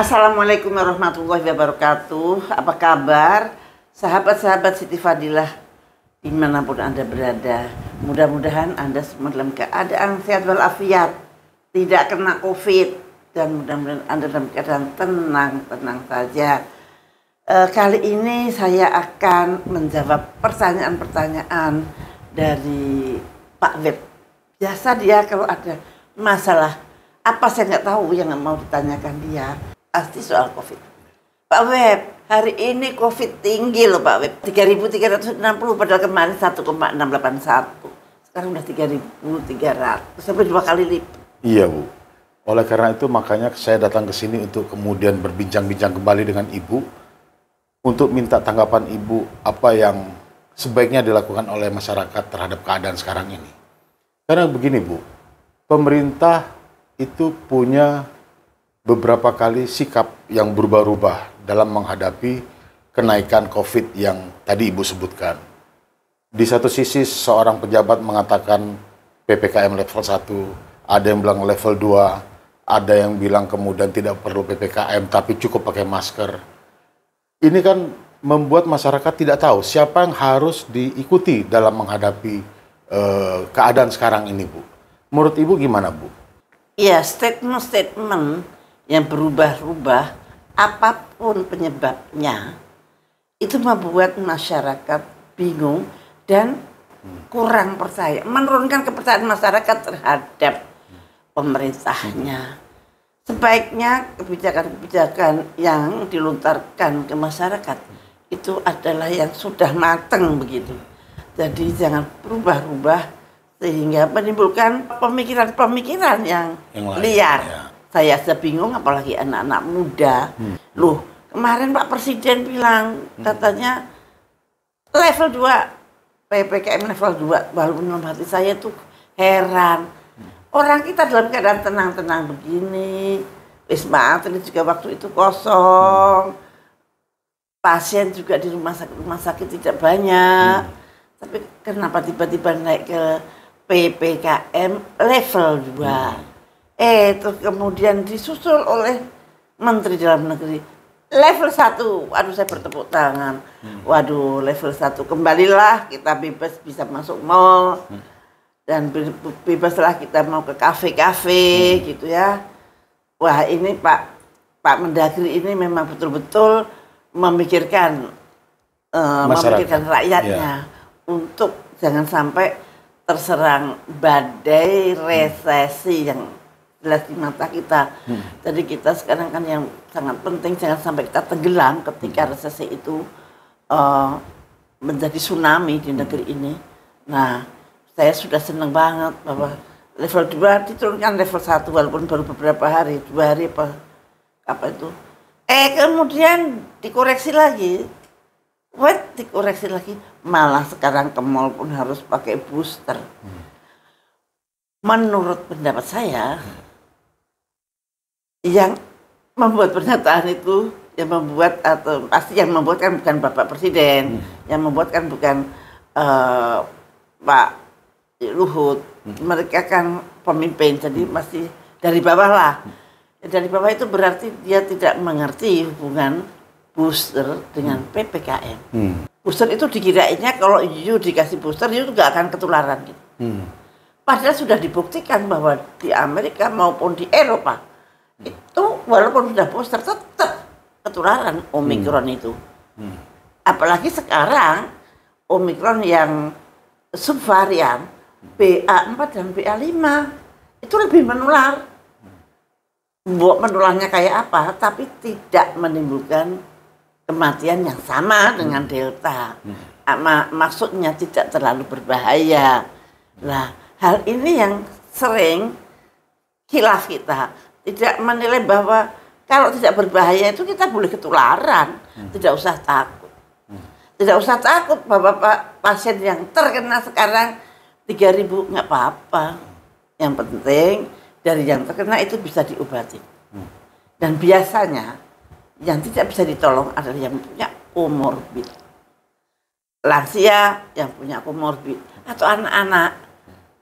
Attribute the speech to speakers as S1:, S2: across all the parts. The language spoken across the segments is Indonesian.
S1: Assalamualaikum warahmatullahi wabarakatuh. Apa kabar sahabat-sahabat Siti Fadilah dimanapun Anda berada? Mudah-mudahan Anda semua dalam keadaan sehat walafiat, tidak kena COVID, dan mudah-mudahan Anda dalam keadaan tenang saja. Kali ini saya akan menjawab pertanyaan-pertanyaan dari Pak Web. Biasa dia kalau ada masalah apa saya nggak tahu yang mau ditanyakan dia, pasti soal COVID. Pak Web, hari ini COVID tinggi loh Pak Web, 3.360 padahal kemarin 1,681. Sekarang udah 3.300, sampai 2 kali lipat.
S2: Iya Bu, oleh karena itu makanya saya datang ke sini untuk kemudian berbincang-bincang kembali dengan Ibu untuk minta tanggapan Ibu apa yang sebaiknya dilakukan oleh masyarakat terhadap keadaan sekarang ini. Karena begini Bu, pemerintah itu punya beberapa kali sikap yang berubah-ubah dalam menghadapi kenaikan COVID yang tadi Ibu sebutkan. Di satu sisi seorang pejabat mengatakan PPKM level 1, ada yang bilang level 2, ada yang bilang kemudian tidak perlu PPKM tapi cukup pakai masker. Ini kan membuat masyarakat tidak tahu siapa yang harus diikuti dalam menghadapi keadaan sekarang ini Bu. Menurut Ibu gimana Bu?
S1: Ya, statement-statement yang berubah-ubah, apapun penyebabnya, itu membuat masyarakat bingung dan kurang percaya, menurunkan kepercayaan masyarakat terhadap pemerintahnya. Sebaiknya kebijakan-kebijakan yang dilontarkan ke masyarakat itu adalah yang sudah matang begitu. Jadi jangan berubah-ubah sehingga menimbulkan pemikiran-pemikiran yang liar. Ya. Saya bingung apalagi anak-anak muda. Loh, kemarin Pak Presiden bilang katanya level 2, PPKM level 2, walaupun dalam hati saya tuh heran. Orang kita dalam keadaan tenang-tenang begini, Wisma Atlet juga waktu itu kosong, pasien juga di rumah sakit tidak banyak. Tapi kenapa tiba-tiba naik ke PPKM level 2? Terus kemudian disusul oleh Menteri Dalam Negeri level 1. Waduh, saya bertepuk tangan. Waduh, level 1 kembalilah kita bebas bisa masuk mall. Dan bebaslah kita mau ke kafe-kafe gitu ya. Wah, ini Pak Mendagri ini memang betul-betul memikirkan rakyatnya, untuk jangan sampai terserang badai resesi yang jelas di mata kita. Jadi kita sekarang kan yang sangat penting jangan sampai kita tenggelam ketika resesi itu menjadi tsunami di negeri ini. Nah, saya sudah senang banget bahwa level 2 diturunkan level 1 walaupun baru beberapa hari, 2 hari apa itu. Kemudian dikoreksi lagi. Dikoreksi lagi, malah sekarang ke mall pun harus pakai booster. Menurut pendapat saya, yang membuat pernyataan itu, yang membuat atau pasti yang membuat kan bukan Bapak Presiden, yang membuat kan bukan Pak Luhut. Mereka kan pemimpin, jadi masih dari bawah lah. Dari bawah itu berarti dia tidak mengerti hubungan booster dengan PPKM. Booster itu dikirainnya kalau you dikasih booster you nggak akan ketularan gitu. Padahal sudah dibuktikan bahwa di Amerika maupun di Eropa itu walaupun sudah booster tetap ketularan Omikron itu. Apalagi sekarang Omikron yang subvarian BA4 dan BA5 itu lebih menular. Menularnya kayak apa, tapi tidak menimbulkan kematian yang sama dengan Delta. Maksudnya tidak terlalu berbahaya. Nah, hal ini yang sering khilaf kita. Tidak menilai bahwa kalau tidak berbahaya itu kita boleh ketularan. Tidak usah takut. Tidak usah takut bahwa pasien yang terkena sekarang 3.000 nggak apa-apa. Yang penting dari yang terkena itu bisa diobati. Dan biasanya yang tidak bisa ditolong adalah yang punya komorbid. Lansia yang punya komorbid atau anak-anak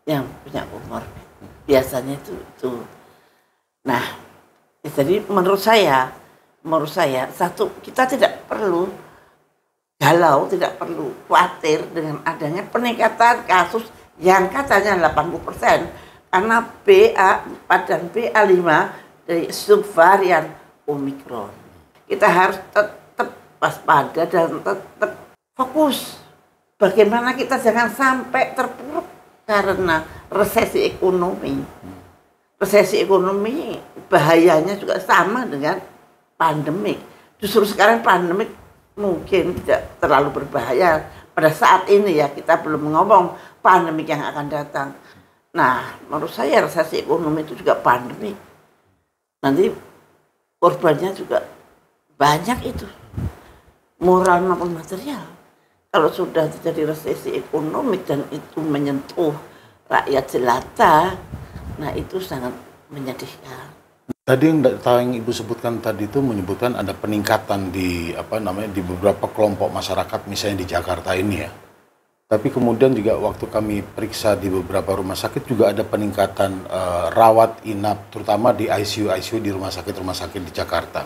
S1: yang punya komorbid. Biasanya itu. Nah, jadi menurut saya menurut saya, satu, kita tidak perlu galau, tidak perlu khawatir dengan adanya peningkatan kasus yang katanya 80% karena BA4 dan BA5 dari subvarian Omikron. Kita harus tetap waspada dan tetap fokus. Bagaimana kita jangan sampai terpuruk karena resesi ekonomi. Resesi ekonomi bahayanya juga sama dengan pandemik. Justru sekarang pandemik mungkin tidak terlalu berbahaya pada saat ini ya, kita belum ngomong pandemik yang akan datang. Nah, menurut saya resesi ekonomi itu juga pandemik. Nanti korbannya juga banyak itu, moral maupun material. Kalau sudah terjadi resesi ekonomi dan itu menyentuh rakyat jelata, nah itu sangat menyedihkan.
S2: Tadi yang Ibu sebutkan tadi itu menyebutkan ada peningkatan di di beberapa kelompok masyarakat misalnya di Jakarta ini ya. Tapi kemudian juga waktu kami periksa di beberapa rumah sakit juga ada peningkatan rawat inap terutama di ICU di rumah sakit di Jakarta.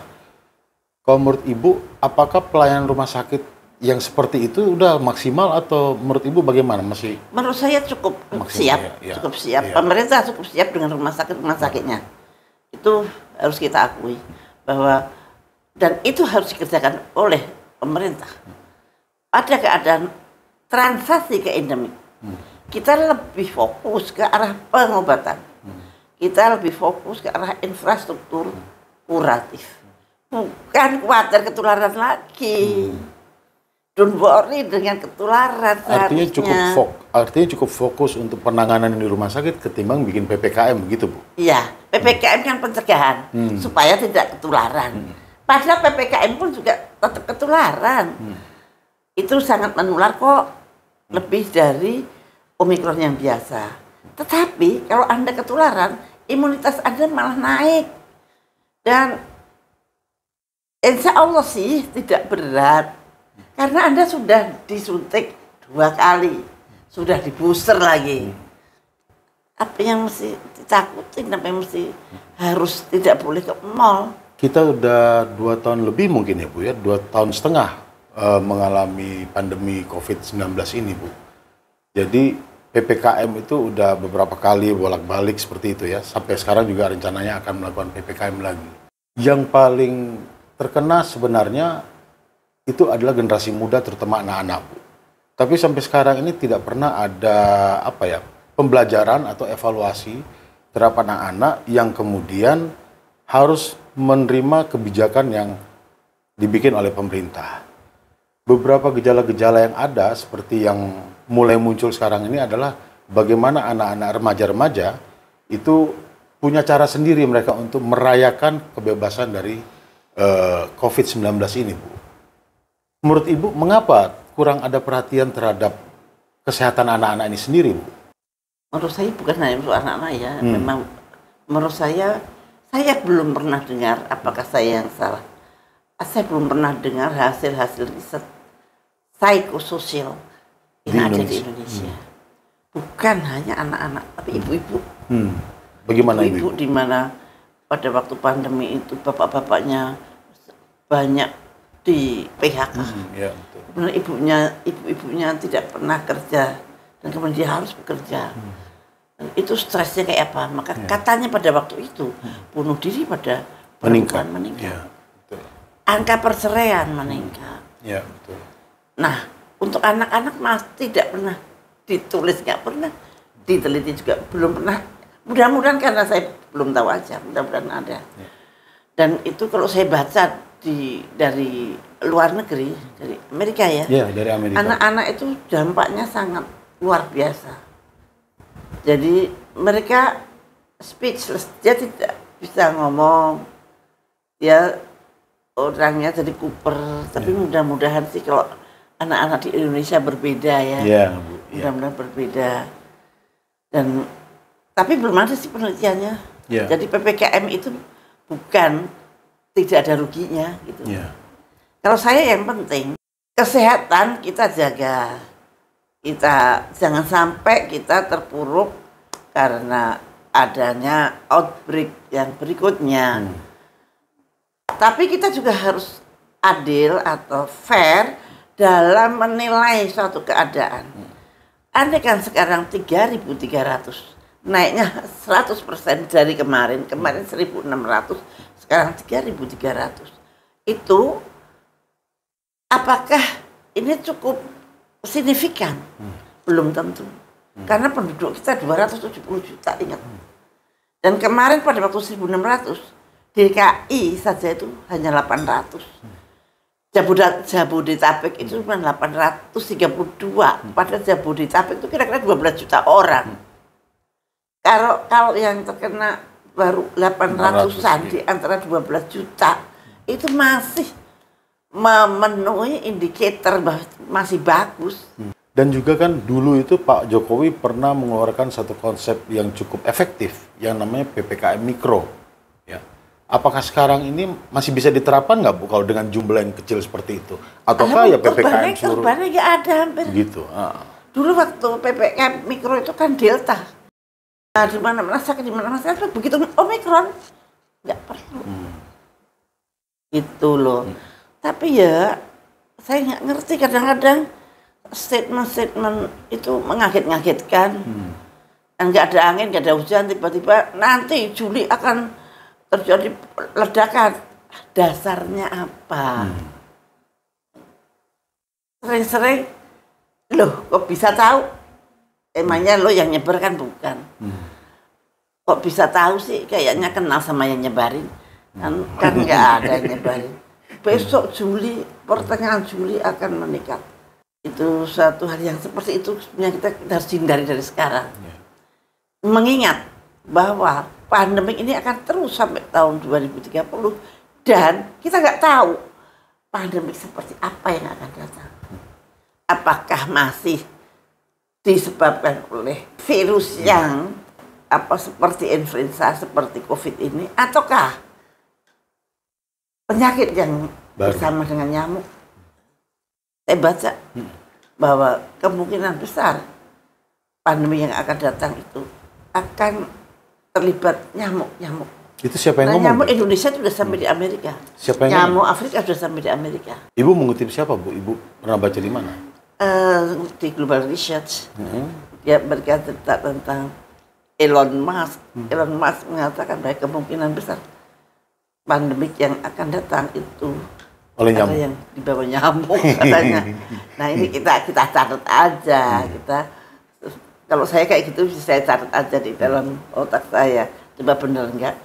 S2: Kalau menurut Ibu, apakah pelayanan rumah sakit yang seperti itu udah maksimal atau menurut Ibu bagaimana? Masih?
S1: Menurut saya cukup siap,
S2: ya.
S1: cukup siap.
S2: Ya.
S1: Pemerintah cukup siap dengan rumah sakitnya. Itu harus kita akui bahwa dan itu harus dikerjakan oleh pemerintah. Pada keadaan transisi ke endemik, kita lebih fokus ke arah pengobatan. Kita lebih fokus ke arah infrastruktur kuratif. Bukan khawatir ketularan lagi. Don't worry dengan ketularan.
S2: Artinya cukup fokus untuk penanganan di rumah sakit ketimbang bikin PPKM begitu, Bu?
S1: Iya, PPKM kan pencegahan supaya tidak ketularan. Padahal PPKM pun juga tetap ketularan. Itu sangat menular kok, lebih dari Omikron yang biasa. Tetapi kalau Anda ketularan, imunitas Anda malah naik. Dan insya Allah sih tidak berat. Karena Anda sudah disuntik 2 kali, sudah di booster lagi. Apa yang mesti ditakutin, apa yang mesti harus tidak boleh ke mall?
S2: Kita udah 2 tahun lebih mungkin ya Bu ya, 2,5 tahun mengalami pandemi COVID-19 ini Bu. Jadi PPKM itu udah beberapa kali bolak-balik seperti itu ya. Sampai sekarang juga rencananya akan melakukan PPKM lagi. Yang paling terkena sebenarnya itu adalah generasi muda terutama anak-anak Bu. Tapi sampai sekarang ini tidak pernah ada pembelajaran atau evaluasi terhadap anak-anak yang kemudian harus menerima kebijakan yang dibikin oleh pemerintah. Beberapa gejala-gejala yang ada seperti yang mulai muncul sekarang ini adalah bagaimana anak-anak remaja-remaja itu punya cara sendiri mereka untuk merayakan kebebasan dari COVID-19 ini Bu. Menurut Ibu, mengapa kurang ada perhatian terhadap kesehatan anak-anak ini sendiri, Bu?
S1: Menurut saya bukan hanya untuk anak-anak ya. Memang menurut saya belum pernah dengar, apakah saya yang salah. Saya belum pernah dengar hasil-hasil riset psikososial yang ada di Indonesia. Bukan hanya anak-anak, tapi ibu-ibu.
S2: Bagaimana
S1: ibu-ibu? Di mana pada waktu pandemi itu bapak-bapaknya banyak di PHK.
S2: Ya, betul.
S1: Kemudian ibu-ibunya tidak pernah kerja dan kemudian dia harus bekerja. Dan itu stresnya kayak apa? Maka katanya pada waktu itu bunuh diri pada perempuan meningkat.
S2: Ya, betul.
S1: Angka perceraian meningkat.
S2: Ya, betul.
S1: Nah, untuk anak-anak tidak pernah ditulis, nggak pernah diteliti juga, belum pernah. Mudah-mudahan karena saya belum tahu aja, mudah-mudahan ada. Ya. Dan itu kalau saya baca dari luar negeri, dari Amerika ya.
S2: Iya, dari Amerika.
S1: Anak-anak itu dampaknya sangat luar biasa. Jadi mereka speechless, dia tidak bisa ngomong. Dia orangnya jadi kuper, tapi mudah-mudahan sih kalau anak-anak di Indonesia berbeda ya.
S2: Iya, Bu.
S1: Mudah-mudahan berbeda. Dan tapi belum ada sih penelitiannya.
S2: Ya.
S1: Jadi PPKM itu bukan tidak ada ruginya gitu.
S2: Ya.
S1: Kalau saya yang penting kesehatan kita jaga. Kita jangan sampai kita terpuruk karena adanya outbreak yang berikutnya. Tapi kita juga harus adil atau fair dalam menilai suatu keadaan. Andai kan sekarang 3.300, naiknya 100% dari kemarin 1.600, sekarang 3.300. Itu apakah ini cukup signifikan? Belum tentu. Karena penduduk kita 270 juta, ingat. Dan kemarin pada waktu 1.600, DKI saja itu hanya 800. Jabodetabek itu cuma 832. Padahal Jabodetabek itu kira-kira 12 juta orang. Kalau yang terkena baru 800-an di antara 12 juta, itu masih memenuhi indikator bahwa masih bagus.
S2: Dan juga kan dulu itu Pak Jokowi pernah mengeluarkan satu konsep yang cukup efektif, yang namanya PPKM Mikro. Ya. Apakah sekarang ini masih bisa diterapkan nggak Bu kalau dengan jumlah yang kecil seperti itu? Ataukah ya PPKM seluruh?
S1: Korbannya nggak ada hampir.
S2: Gitu.
S1: Dulu waktu PPKM Mikro itu kan Delta. Nah, di mana-mana sakit, di mana-mana sakit, begitu Omikron nggak perlu. Gitu loh. Tapi ya saya nggak ngerti, kadang-kadang statement-statement itu mengaget-ngagetkan. Dan nggak ada angin, nggak ada hujan, tiba-tiba nanti Juli akan terjadi ledakan. Dasarnya apa? Sering-sering, loh kok bisa tahu? Emangnya lo yang nyebar kan bukan? Kok bisa tahu sih? Kayaknya kenal sama yang nyebarin. Kan nggak ada yang nyebarin. Besok Juli, pertengahan Juli akan meningkat. Itu suatu hal yang seperti itu sebenarnya kita harus hindari dari sekarang. Mengingat bahwa pandemi ini akan terus sampai tahun 2030 dan kita nggak tahu pandemi seperti apa yang akan datang. Apakah masih disebabkan oleh virus yang seperti influenza, seperti COVID ini, ataukah penyakit yang bersama dengan nyamuk? Saya baca bahwa kemungkinan besar pandemi yang akan datang itu akan terlibat nyamuk.
S2: Itu siapa yang ngomong?
S1: Nyamuk Indonesia sudah sampai di Amerika.
S2: Siapa yang
S1: nyamuk Afrika sudah sampai di Amerika.
S2: Ibu mengutip siapa Bu? Ibu pernah baca di mana?
S1: Di Global Research. Dia berkata tentang Elon Musk. Elon Musk mengatakan bahwa kemungkinan besar pandemik yang akan datang itu
S2: oleh nyamuk.
S1: Ada yang dibawa nyamuk katanya. Nah ini kita catat aja. Kalau saya kayak gitu saya catat aja di dalam otak saya. Coba benar enggak?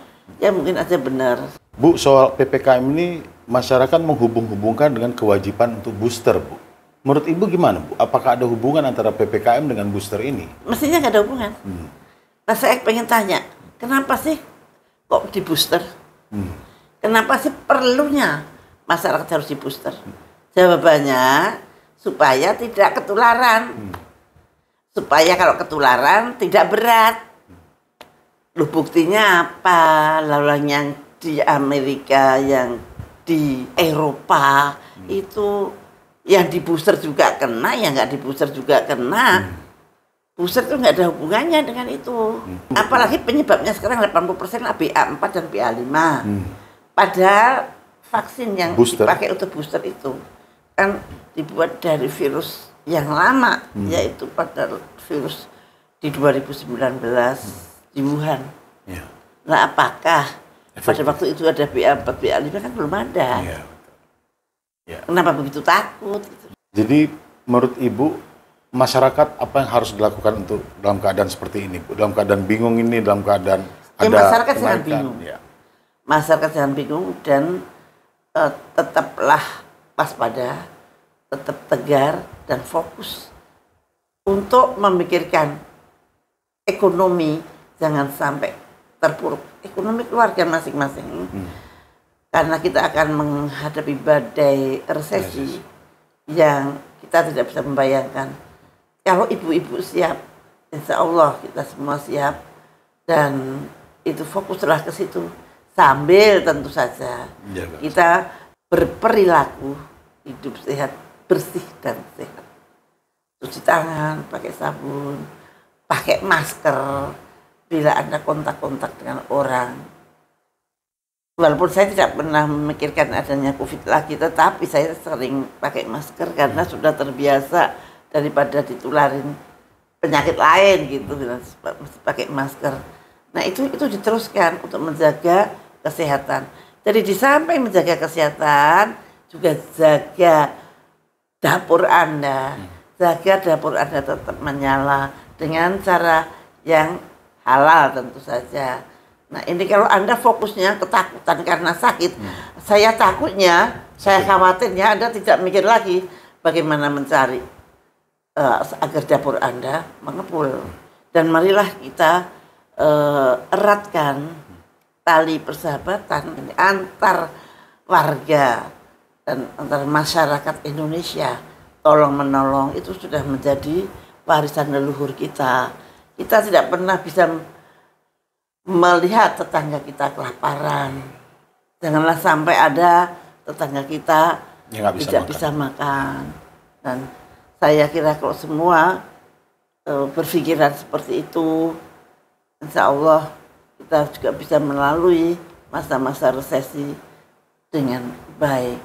S1: Ya mungkin aja benar.
S2: Bu, soal PPKM ini masyarakat menghubung-hubungkan dengan kewajiban untuk booster, Bu. Menurut Ibu gimana, Bu? Apakah ada hubungan antara PPKM dengan booster ini?
S1: Mestinya nggak ada hubungan. Nah saya pengen tanya, kenapa sih kok di booster? Kenapa sih perlunya masyarakat harus di booster? Jawabannya supaya tidak ketularan. Supaya kalau ketularan tidak berat. Loh buktinya apa? Lalu yang di Amerika, yang di Eropa itu yang di booster juga kena, yang nggak di booster juga kena. Booster itu nggak ada hubungannya dengan itu. Apalagi penyebabnya sekarang 80% BA4 dan BA5. Padahal vaksin yang dipakai untuk booster itu kan dibuat dari virus yang lama, yaitu pada virus di 2019 di Wuhan. Nah apakah pada waktu itu ada BA4, BA5 kan belum ada. Kenapa begitu takut?
S2: Jadi menurut Ibu, masyarakat apa yang harus dilakukan untuk dalam keadaan seperti ini, Bu? Dalam keadaan bingung ini, dalam keadaan ada
S1: masyarakat jangan bingung. Masyarakat jangan bingung dan tetaplah waspada, tetap tegar dan fokus untuk memikirkan ekonomi, jangan sampai terpuruk ekonomi keluarga masing-masing. Karena kita akan menghadapi badai resesi yang kita tidak bisa membayangkan. Kalau ibu-ibu siap, insya Allah kita semua siap dan itu fokuslah ke situ. Sambil tentu saja kita berperilaku hidup sehat, bersih dan sehat. Cuci tangan, pakai sabun, pakai masker bila Anda kontak-kontak dengan orang. Walaupun saya tidak pernah memikirkan adanya COVID lagi, tetapi saya sering pakai masker karena sudah terbiasa daripada ditularin penyakit lain gitu, mesti pakai masker. Nah itu diteruskan untuk menjaga kesehatan. Jadi di samping menjaga kesehatan, juga jaga dapur Anda, jaga dapur Anda tetap menyala dengan cara yang halal tentu saja. Nah ini kalau Anda fokusnya ketakutan karena sakit, saya takutnya, saya khawatirnya Anda tidak mikir lagi bagaimana mencari agar dapur Anda mengepul. Dan marilah kita eratkan tali persahabatan antar warga dan antar masyarakat Indonesia. Tolong menolong itu sudah menjadi warisan leluhur kita. Kita tidak pernah bisa melihat tetangga kita kelaparan. Janganlah sampai ada tetangga kita
S2: Ya,
S1: tidak bisa makan. Dan saya kira kalau semua berpikiran seperti itu, insya Allah kita juga bisa melalui masa-masa resesi dengan baik.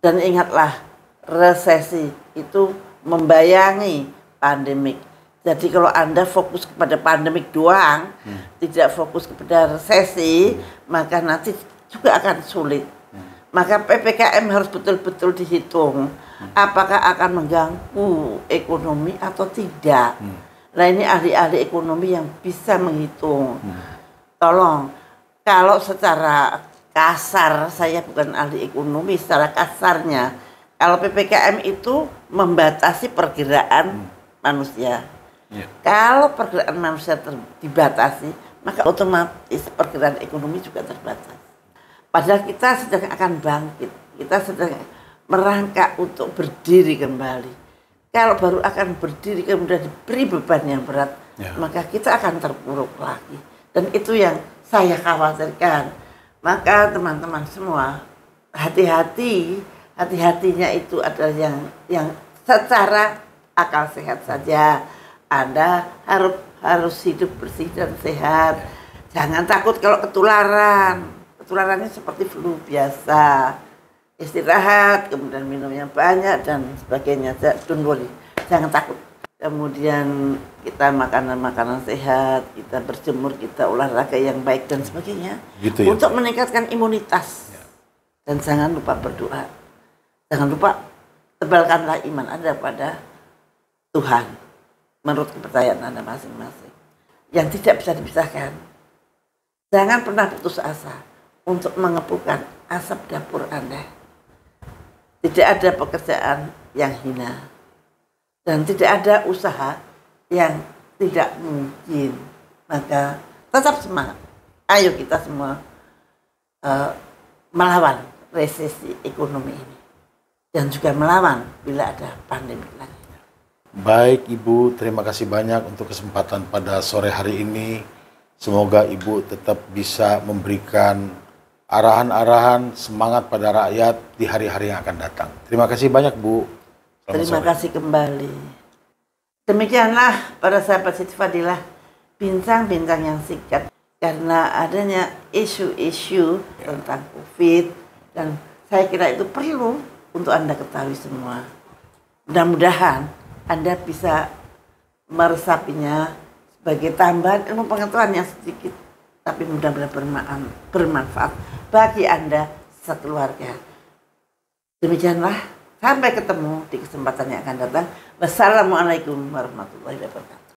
S1: Dan ingatlah, resesi itu membayangi pandemik. Jadi kalau Anda fokus kepada pandemik doang, tidak fokus kepada resesi, maka nanti juga akan sulit. Maka PPKM harus betul-betul dihitung. Apakah akan mengganggu ekonomi atau tidak. Nah ini ahli-ahli ekonomi yang bisa menghitung. Tolong, kalau secara kasar, saya bukan ahli ekonomi, secara kasarnya, kalau PPKM itu membatasi pergerakan manusia. Kalau pergerakan manusia dibatasi, maka otomatis pergerakan ekonomi juga terbatas. Padahal kita sedang akan bangkit, kita sedang merangkak untuk berdiri kembali. Kalau baru akan berdiri kemudian diberi beban yang berat, maka kita akan terpuruk lagi. Dan itu yang saya khawatirkan. Maka teman-teman semua, hati-hatinya itu adalah yang secara akal sehat saja. Anda harus hidup bersih dan sehat. Jangan takut kalau ketularan. Ketularannya seperti flu biasa. Istirahat, kemudian minum yang banyak dan sebagainya. Don't worry, jangan takut. Kemudian kita makanan sehat, kita berjemur, kita olahraga yang baik dan sebagainya.
S2: Gitu ya,
S1: untuk meningkatkan imunitas. Dan jangan lupa berdoa. Jangan lupa tebalkanlah iman Anda pada Tuhan. Menurut kepercayaan Anda masing-masing. Yang tidak bisa dipisahkan. Jangan pernah putus asa untuk mengepulkan asap dapur Anda. Tidak ada pekerjaan yang hina. Dan tidak ada usaha yang tidak mungkin. Maka tetap semangat. Ayo kita semua melawan resesi ekonomi ini. Dan juga melawan bila ada pandemi lagi.
S2: Baik Ibu, terima kasih banyak untuk kesempatan pada sore hari ini. Semoga Ibu tetap bisa memberikan arahan-arahan semangat pada rakyat di hari-hari yang akan datang. Terima kasih banyak Bu.
S1: Terima kasih kembali. Demikianlah para sahabat Siti Fadilah, bincang-bincang yang singkat karena adanya isu-isu tentang COVID, dan saya kira itu perlu untuk Anda ketahui semua. Mudah-mudahan Anda bisa meresapinya sebagai tambahan ilmu pengetahuan yang sedikit, tapi mudah-mudahan bermanfaat bagi Anda sekeluarga. Demikianlah, sampai ketemu di kesempatan yang akan datang. Wassalamualaikum warahmatullahi wabarakatuh.